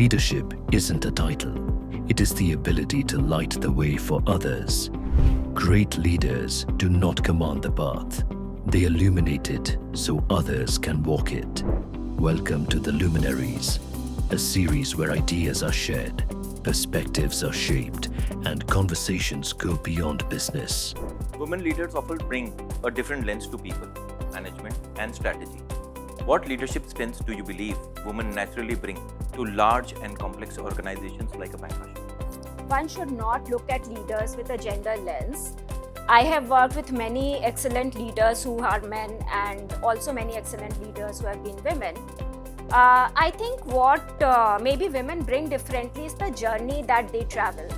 Leadership isn't a title, it is the ability to light the way for others. Great leaders do not command the path, they illuminate it so others can walk it. Welcome to The Luminaries, a series where ideas are shared, perspectives are shaped, and conversations go beyond business. Women leaders often bring a different lens to people, management, and strategy. What leadership strengths do you believe women naturally bring to large and complex organizations like a bancassurance? One should not look at leaders with a gender lens. I have worked with many excellent leaders who are men and also many excellent leaders who have been women. I think what maybe women bring differently is the journey that they travel.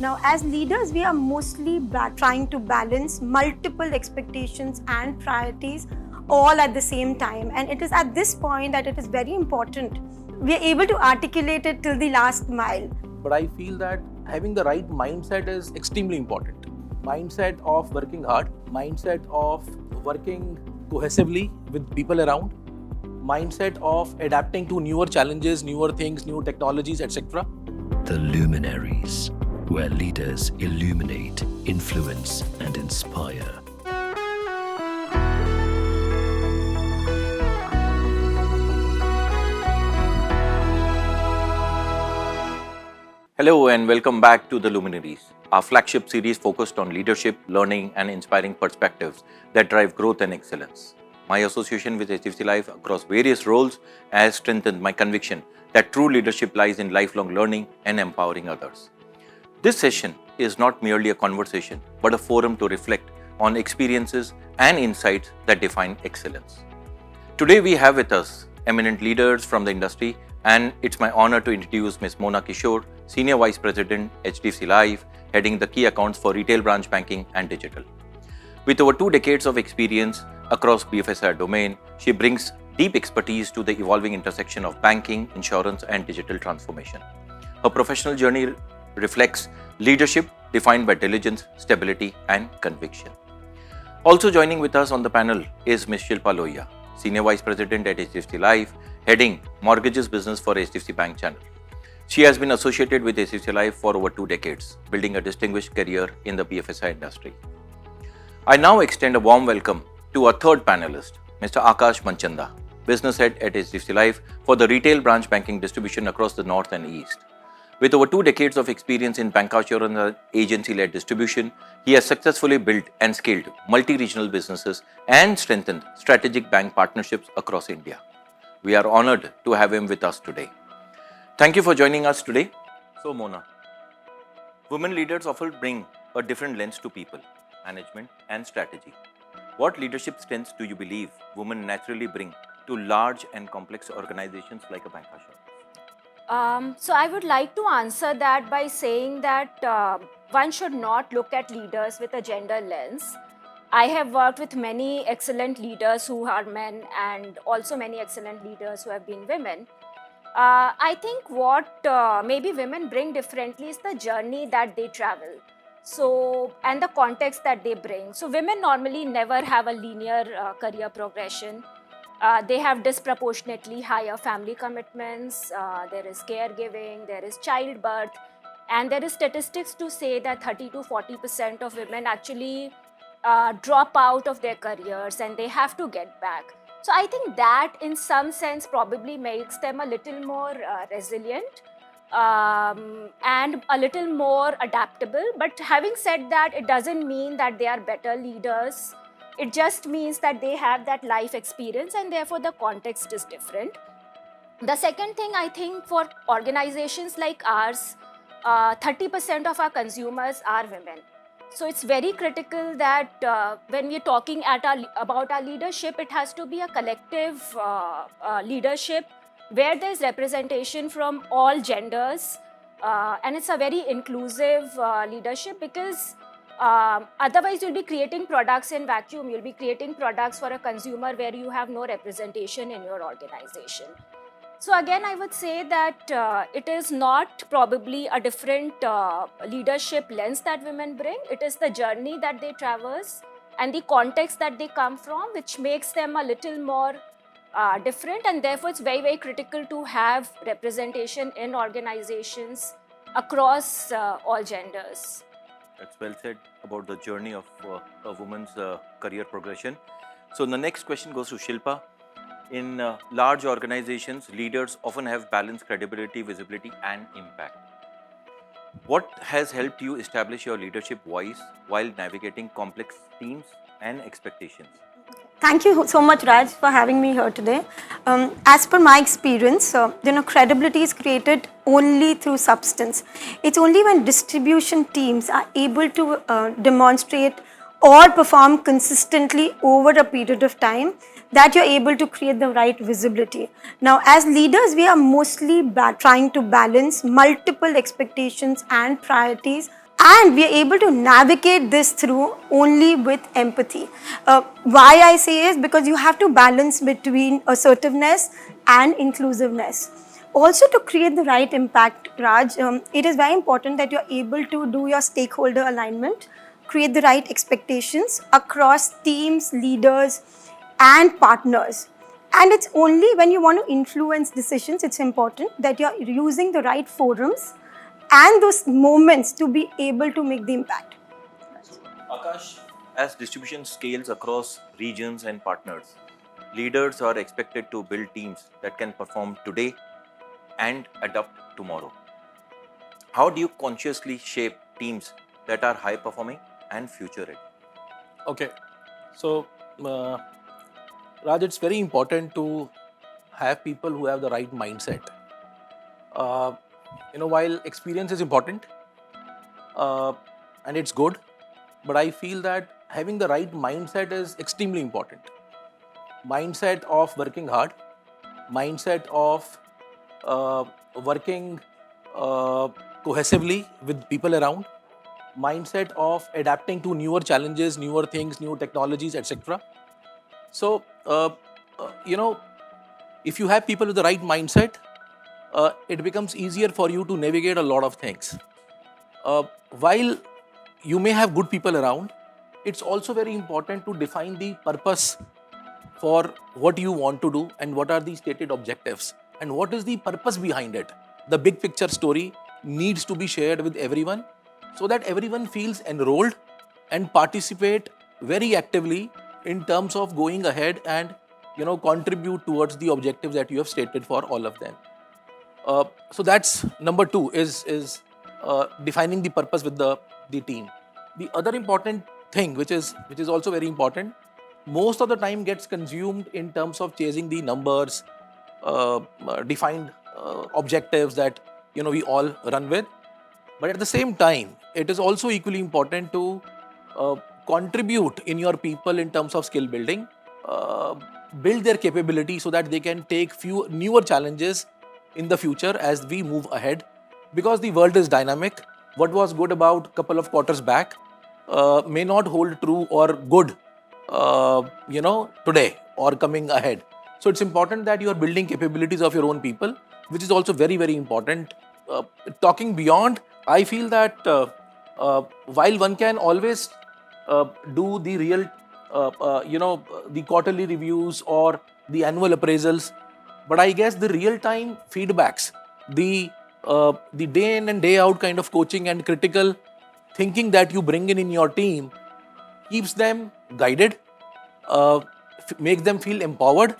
Now, as leaders, we are mostly trying to balance multiple expectations and priorities all at the same time. And it is at this point that it is very important we are able to articulate it till the last mile. But I feel that having the right mindset is extremely important. Mindset of working hard, mindset of working cohesively with people around, mindset of adapting to newer challenges, newer things, new technologies, etc. The Luminaries, where leaders illuminate, influence, and inspire. Hello and welcome back to The Luminaries, our flagship series focused on leadership, learning, and inspiring perspectives that drive growth and excellence. My association with HDFC Life across various roles has strengthened my conviction that true leadership lies in lifelong learning and empowering others. This session is not merely a conversation, but a forum to reflect on experiences and insights that define excellence. Today we have with us eminent leaders from the industry, and it's my honor to introduce Ms. Mona Kishore, Senior Vice President, HDFC Life, heading the key accounts for retail branch banking and digital. With over 2 decades of experience across BFSI domain, she brings deep expertise to the evolving intersection of banking, insurance, and digital transformation. Her professional journey reflects leadership defined by diligence, stability, and conviction. Also joining with us on the panel is Ms. Shilpa Lohia, Senior Vice President at HDFC Life, heading mortgages business for HDFC Bank channel. She has been associated with HDFC Life for over 2 decades, building a distinguished career in the BFSI industry. I now extend a warm welcome to our third panelist, Mr. Akash Manchanda, Business Head at HDFC Life for the retail branch banking distribution across the North and East. With over 2 decades of experience in bancassurance agency-led distribution, he has successfully built and scaled multi-regional businesses and strengthened strategic bank partnerships across India. We are honored to have him with us today. Thank you for joining us today. So Mona, women leaders often bring a different lens to people, management, and strategy. What leadership strengths do you believe women naturally bring to large and complex organizations like a bancassurance? So I would like to answer that by saying that one should not look at leaders with a gender lens. I have worked with many excellent leaders who are men and also many excellent leaders who have been women. I think what maybe women bring differently is the journey that they travel. So, and the context that they bring. So women normally never have a linear career progression. They have disproportionately higher family commitments, there is caregiving, there is childbirth, and there is statistics to say that 30 to 40% of women actually drop out of their careers and they have to get back. So I think that in some sense probably makes them a little more resilient and a little more adaptable. But having said that, it doesn't mean that they are better leaders. It just means that they have that life experience and therefore the context is different. The second thing, I think for organizations like ours, 30% of our consumers are women. So it's very critical that when we're talking about our leadership, it has to be a collective leadership where there's representation from all genders, and it's a very inclusive leadership because otherwise you'll be creating products in vacuum. You'll be creating products for a consumer where you have no representation in your organization. So again, I would say that it is not probably a different leadership lens that women bring. It is the journey that they traverse and the context that they come from, which makes them a little more different, and therefore it's very, very critical to have representation in organizations across all genders. That's well said about the journey of a woman's career progression. So the next question goes to Shilpa. In large organizations, leaders often have balanced credibility, visibility, and impact. What has helped you establish your leadership voice while navigating complex teams and expectations? Thank you so much, Raj, for having me here today. As per my experience, credibility is created only through substance. It's only when distribution teams are able to demonstrate or perform consistently over a period of time that you're able to create the right visibility. Now, as leaders, we are mostly trying to balance multiple expectations and priorities, and we are able to navigate this through only with empathy. Why I say is because you have to balance between assertiveness and inclusiveness. Also, to create the right impact, Raj, it is very important that you're able to do your stakeholder alignment, create the right expectations across teams, leaders, and partners. And it's only when you want to influence decisions, it's important that you're using the right forums and those moments to be able to make the impact. Akash, as distribution scales across regions and partners, leaders are expected to build teams that can perform today and adapt tomorrow. How do you consciously shape teams that are high performing and future ready? Okay, so Raj, it's very important to have people who have the right mindset. While experience is important and it's good, but I feel that having the right mindset is extremely important. Mindset of working hard, mindset of working cohesively with people around, mindset of adapting to newer challenges, newer things, newer technologies, etc. So, if you have people with the right mindset, it becomes easier for you to navigate a lot of things. While you may have good people around, it's also very important to define the purpose for what you want to do and what are the stated objectives and what is the purpose behind it. The big picture story needs to be shared with everyone so that everyone feels enrolled and participate very actively in terms of going ahead and contribute towards the objectives that you have stated for all of them. So that's number two is defining the purpose with the team. The other important thing, which is also very important, most of the time gets consumed in terms of chasing the numbers, defined objectives that we all run with. But at the same time, it is also equally important to contribute in your people in terms of skill building, build their capability so that they can take few newer challenges in the future as we move ahead. Because the world is dynamic. What was good about a couple of quarters back may not hold true or good, today or coming ahead. So it's important that you are building capabilities of your own people, which is also very, very important. Talking beyond, I feel that while one can always do the real, the quarterly reviews or the annual appraisals, but I guess the real-time feedbacks, the day in and day out kind of coaching and critical thinking that you bring in your team keeps them guided, makes them feel empowered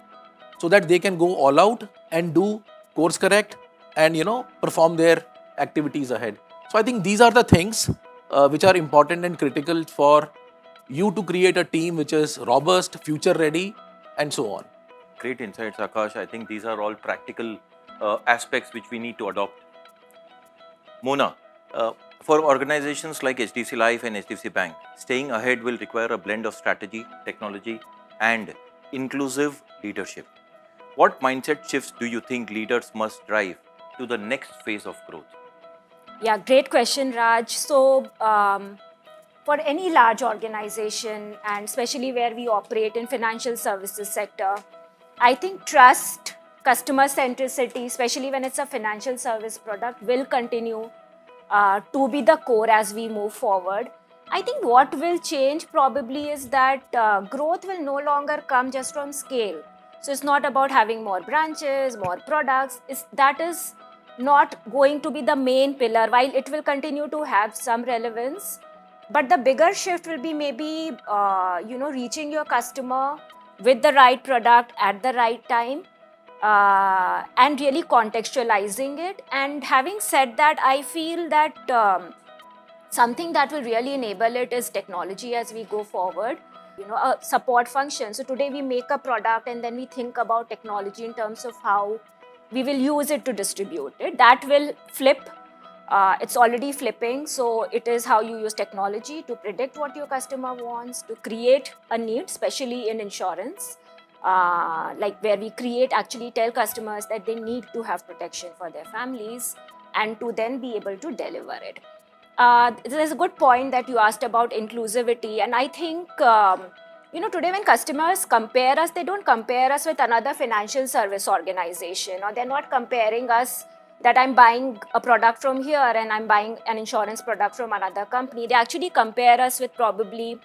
so that they can go all out and do course correct and perform their activities ahead. So I think these are the things which are important and critical for you to create a team which is robust, future ready, and so on. Great insights, Akash. I think these are all practical aspects which we need to adopt. Mona, for organizations like HDFC Life and HDFC Bank, staying ahead will require a blend of strategy, technology, and inclusive leadership. What mindset shifts do you think leaders must drive to the next phase of growth? Yeah, great question, Raj. So, for any large organization, and especially where we operate in financial services sector, I think trust, customer centricity, especially when it's a financial service product, will continue to be the core as we move forward. I think what will change probably is that growth will no longer come just from scale. So it's not about having more branches, more products. That is not going to be the main pillar, while it will continue to have some relevance. But the bigger shift will be maybe, reaching your customer with the right product at the right time, and really contextualizing it. And having said that, I feel that something that will really enable it is technology as we go forward. A support function. So today we make a product and then we think about technology in terms of how we will use it to distribute it. That will flip. It's already flipping. So it is how you use technology to predict what your customer wants, to create a need, especially in insurance, like where we actually tell customers that they need to have protection for their families, and to then be able to deliver it. There's a good point that you asked about inclusivity, and I think today when customers compare us, they don't compare us with another financial service organization, or they're not comparing us that I'm buying a product from here and I'm buying an insurance product from another company. They actually compare us with probably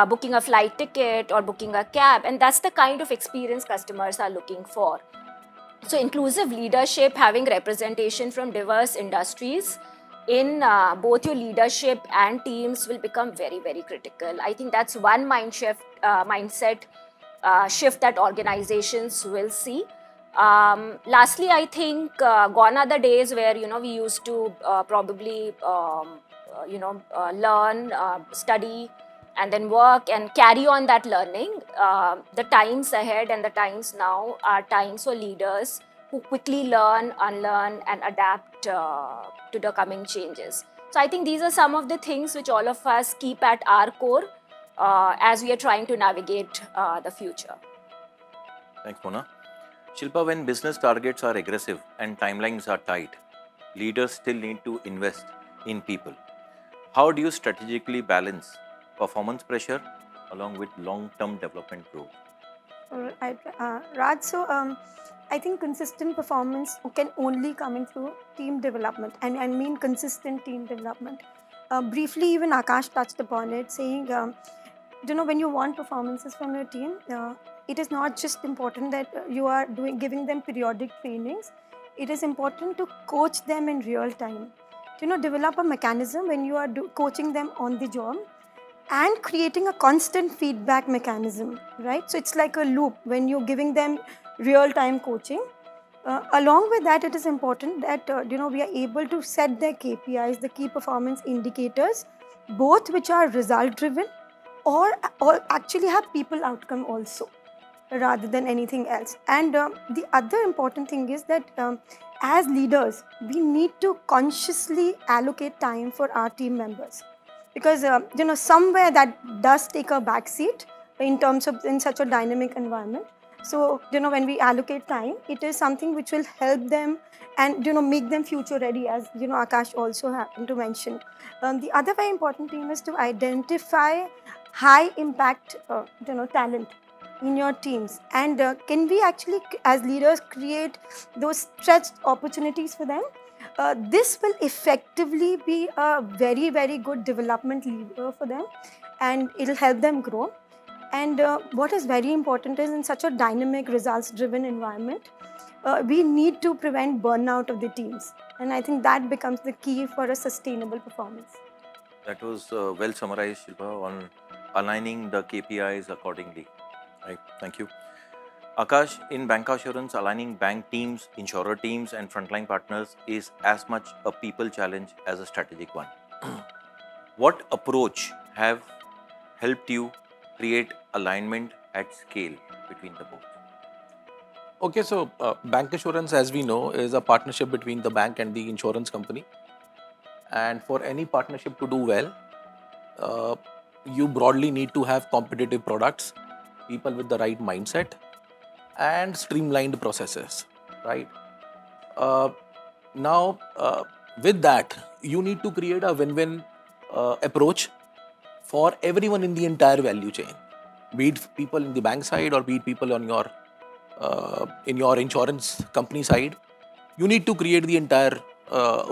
booking a flight ticket or booking a cab, and that's the kind of experience customers are looking for. So inclusive leadership, having representation from diverse industries in both your leadership and teams will become very, very critical. I think that's one mindset shift that organizations will see. Lastly, I think gone are the days where we used to probably learn, study, and then work and carry on that learning. The times ahead and the times now are times for leaders who quickly learn, unlearn, and adapt to the coming changes. So I think these are some of the things which all of us keep at our core as we are trying to navigate the future. Thanks, Mona. Shilpa, when business targets are aggressive and timelines are tight, leaders still need to invest in people. How do you strategically balance performance pressure along with long-term development growth? Raj, so I think consistent performance can only come in through team development, and I mean consistent team development. Briefly, even Akash touched upon it, saying, when you want performances from your team, it is not just important that you are giving them periodic trainings. It is important to coach them in real time. Develop a mechanism when you are coaching them on the job, and creating a constant feedback mechanism, right? So it's like a loop when you're giving them real-time coaching. Along with that, it is important that we are able to set their KPIs, the key performance indicators, both which are result-driven or actually have people outcome also, rather than anything else. And the other important thing is that as leaders, we need to consciously allocate time for our team members. Because somewhere that does take a backseat in such a dynamic environment. So when we allocate time, it is something which will help them and make them future ready, as Akash also happened to mention. The other very important thing is to identify high impact talent in your teams, and can we actually as leaders create those stretched opportunities for them? This will effectively be a very, very good development lever for them, and it will help them grow. And what is very important is, in such a dynamic, results-driven environment, we need to prevent burnout of the teams. And I think that becomes the key for a sustainable performance. That was well summarized, Shilpa, on aligning the KPIs accordingly. Right. Thank you. Akash, in bancassurance, aligning bank teams, insurer teams, and frontline partners is as much a people challenge as a strategic one. What approach have helped you create alignment at scale between the both? Okay, so bancassurance, as we know, is a partnership between the bank and the insurance company. And for any partnership to do well, you broadly need to have competitive products, people with the right mindset, and streamlined processes, right? Now, with that, you need to create a win-win approach for everyone in the entire value chain, be it people in the bank side or be it people on your in your insurance company side. You need to create the entire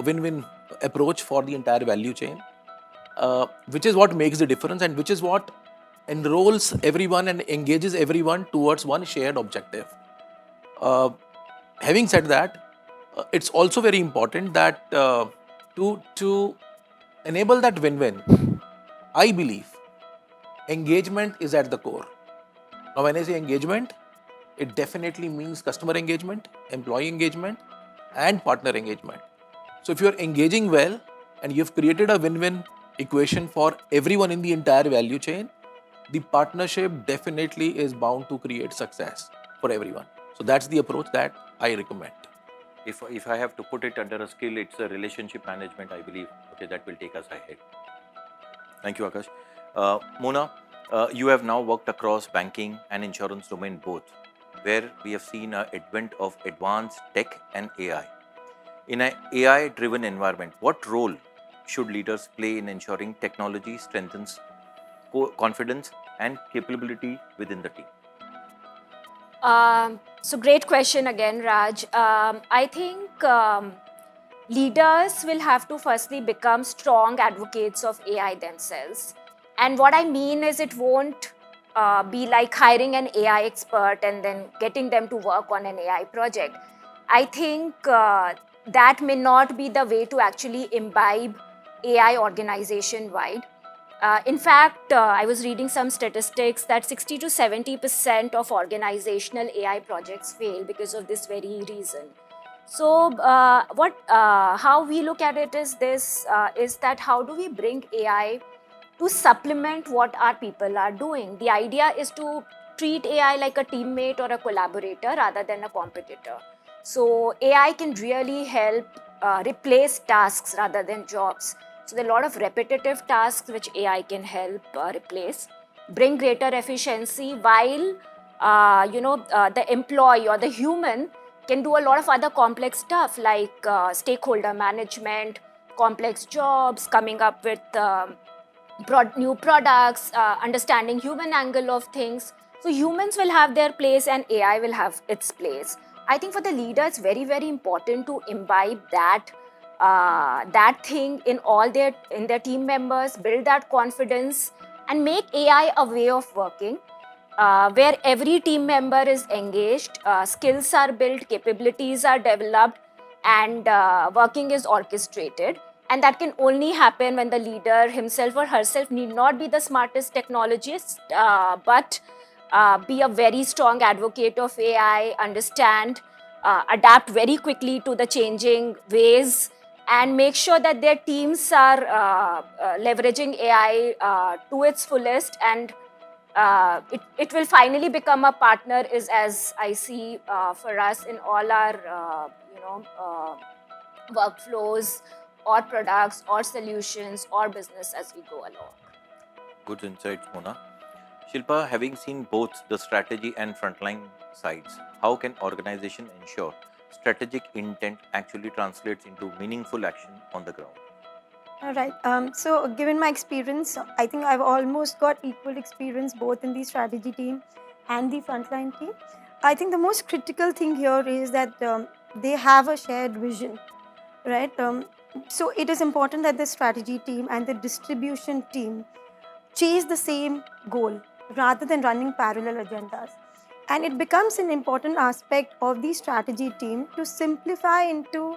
win-win approach for the entire value chain, which is what makes the difference and which is what enrolls everyone and engages everyone towards one shared objective. Having said that, it's also very important that to enable that win-win, I believe engagement is at the core. Now, when I say engagement, it definitely means customer engagement, employee engagement, and partner engagement. So, if you're engaging well and you've created a win-win equation for everyone in the entire value chain, the partnership definitely is bound to create success for everyone. So, that's the approach that I recommend. If I have to put it under a skill, it's a relationship management, I believe. Okay, that will take us ahead. Thank you, Akash. Mona, you have now worked across banking and insurance domain both, where we have seen an advent of advanced tech and AI. In an AI-driven environment, what role should leaders play in ensuring technology strengthens confidence and capability within the team? So great question again, Raj. I think leaders will have to firstly become strong advocates of AI themselves. And what I mean is it won't be like hiring an AI expert and then getting them to work on an AI project. I think that may not be the way to actually imbibe AI organization wide. In fact, I was reading some statistics that 60 to 70% of organizational AI projects fail because of this very reason. So, how we look at it is this: is that how do we bring AI to supplement what our people are doing? The idea is to treat AI like a teammate or a collaborator rather than a competitor. So, AI can really help replace tasks rather than jobs. So there are a lot of repetitive tasks which AI can help replace, bring greater efficiency, while the employee or the human can do a lot of other complex stuff like stakeholder management, complex jobs, coming up with new products, understanding human angle of things. So humans will have their place and AI will have its place. I think for the leader, it's very, very important to imbibe that thing in their team members, build that confidence, and make AI a way of working where every team member is engaged, skills are built, capabilities are developed, and working is orchestrated. And that can only happen when the leader himself or herself need not be the smartest technologist, but be a very strong advocate of AI, understand, adapt very quickly to the changing ways, and make sure that their teams are leveraging AI to its fullest, and it will finally become a partner, is as I see for us in all our workflows or products or solutions or business as we go along. Good insights, Mona. Shilpa, having seen both the strategy and frontline sides, how can organization ensure strategic intent actually translates into meaningful action on the ground? All right. So, given my experience, I think I've almost got equal experience both in the strategy team and the frontline team. I think the most critical thing here is that they have a shared vision, right? So, it is important that the strategy team and the distribution team chase the same goal rather than running parallel agendas. And it becomes an important aspect of the strategy team to simplify into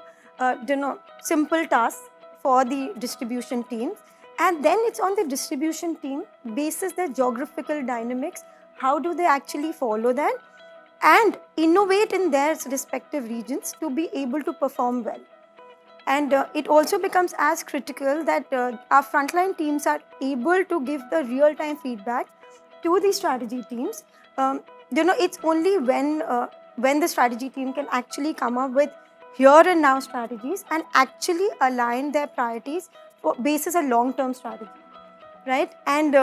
simple tasks for the distribution teams, and then it's on the distribution team basis their geographical dynamics, how do they actually follow that and innovate in their respective regions to be able to perform well. And it also becomes as critical that our frontline teams are able to give the real-time feedback to the strategy teams. It's only when the strategy team can actually come up with here and now strategies and actually align their priorities for basis a long-term strategy, right? And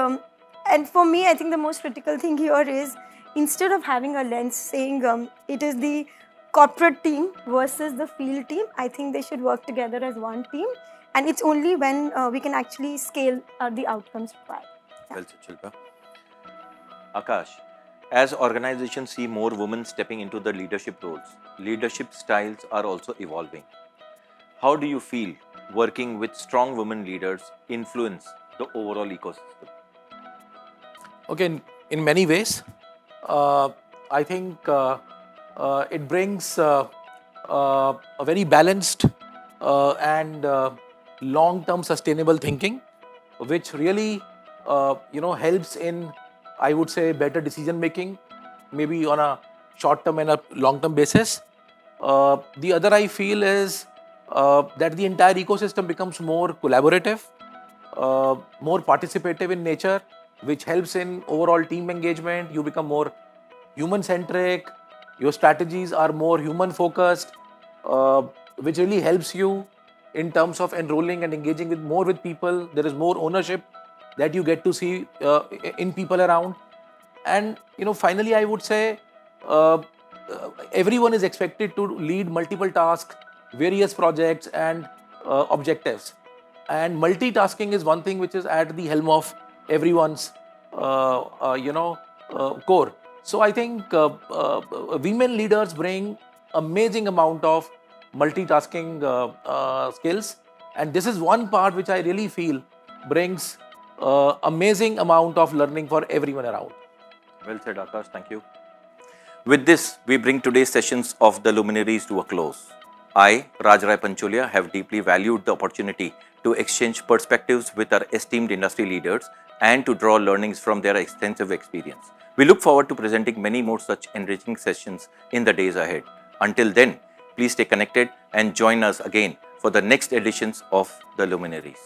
for me, I think the most critical thing here is instead of having a lens saying it is the corporate team versus the field team, I think they should work together as one team, and it's only when we can actually scale the outcomes required. Yeah. Well said, Shilpa. Akash, as organizations see more women stepping into the leadership roles, leadership styles are also evolving. How do you feel working with strong women leaders influence the overall ecosystem? Okay, in many ways, I think It brings a very balanced and long-term sustainable thinking, which really helps in, I would say, better decision making, maybe on a short-term and a long-term basis. The other I feel is that the entire ecosystem becomes more collaborative, more participative in nature, which helps in overall team engagement. You become more human centric, your strategies are more human focused, which really helps you in terms of enrolling and engaging with people. There is more ownership that you get to see in people around. And finally, I would say everyone is expected to lead multiple tasks, various projects and objectives. And multitasking is one thing which is at the helm of everyone's core. So I think women leaders bring amazing amount of multitasking skills, and this is one part which I really feel brings amazing amount of learning for everyone around. Well said, Akash. Thank you. With this, we bring today's sessions of the luminaries to a close. I, Raj Rai Pancholia, have deeply valued the opportunity to exchange perspectives with our esteemed industry leaders and to draw learnings from their extensive experience. We look forward to presenting many more such enriching sessions in the days ahead. Until then, please stay connected and join us again for the next editions of the Luminaries.